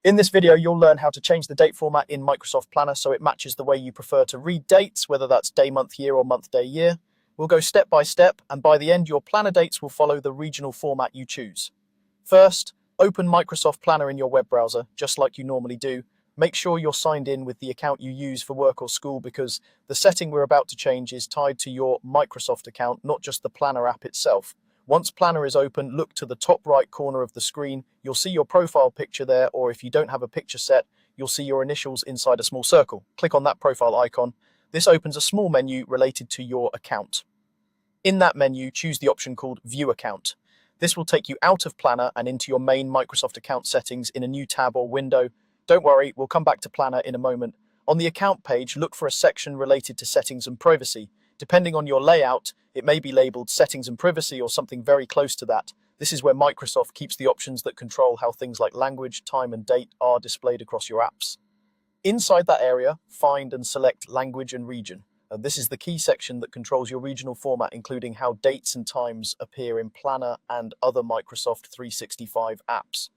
In this video, you'll learn how to change the date format in Microsoft Planner so it matches the way you prefer to read dates, whether that's day, month, year, or month, day, year. We'll go step by step, and by the end, your planner dates will follow the regional format you choose. First, open Microsoft Planner in your web browser, just like you normally do. Make sure you're signed in with the account you use for work or school because the setting we're about to change is tied to your Microsoft account, not just the Planner app itself. Once Planner is open, look to the top right corner of the screen. You'll see your profile picture there, or if you don't have a picture set, you'll see your initials inside a small circle. Click on that profile icon. This opens a small menu related to your account. In that menu, choose the option called View Account. This will take you out of Planner and into your main Microsoft account settings in a new tab or window. Don't worry, we'll come back to Planner in a moment. On the account page, look for a section related to settings and privacy. Depending on your layout, it may be labeled Settings and Privacy or something very close to that. This is where Microsoft keeps the options that control how things like language, time, and date are displayed across your apps. Inside that area, find and select Language and Region. This is the key section that controls your regional format, including how dates and times appear in Planner and other Microsoft 365 apps.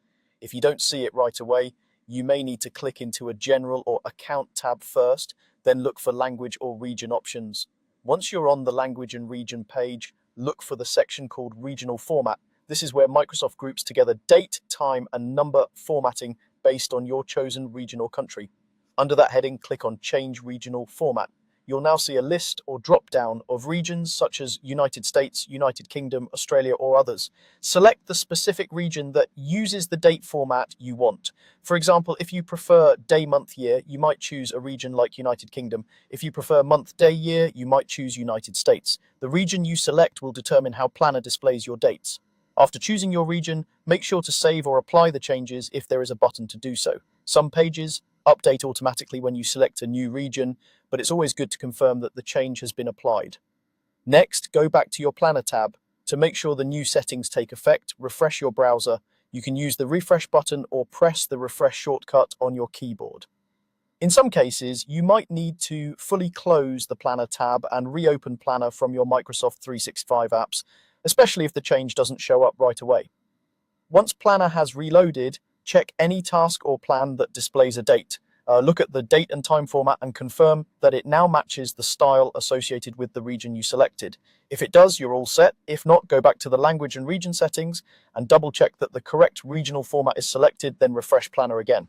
If you don't see it right away, you may need to click into a General or Account tab first, then look for Language or Region options. Once you're on the Language and Region page, look for the section called Regional Format. This is where Microsoft groups together date, time, and number formatting based on your chosen region or country. Under that heading, click on Change Regional Format. You'll now see a list or drop-down of regions such as United States, United Kingdom, Australia, or others. Select the specific region that uses the date format you want. For example, if you prefer day, month, year, you might choose a region like United Kingdom. If you prefer month, day, year, you might choose United States. The region you select will determine how Planner displays your dates. After choosing your region, make sure to save or apply the changes if there is a button to do so. Some pages update automatically when you select a new region, but it's always good to confirm that the change has been applied. Next, go back to your Planner tab. To make sure the new settings take effect, refresh your browser. You can use the refresh button or press the refresh shortcut on your keyboard. In some cases, you might need to fully close the Planner tab and reopen Planner from your Microsoft 365 apps, especially if the change doesn't show up right away. Once Planner has reloaded, check any task or plan that displays a date. Look at the date and time format and confirm that it now matches the style associated with the region you selected. If it does, you're all set. If not, go back to the language and region settings and double check that the correct regional format is selected, then refresh Planner again.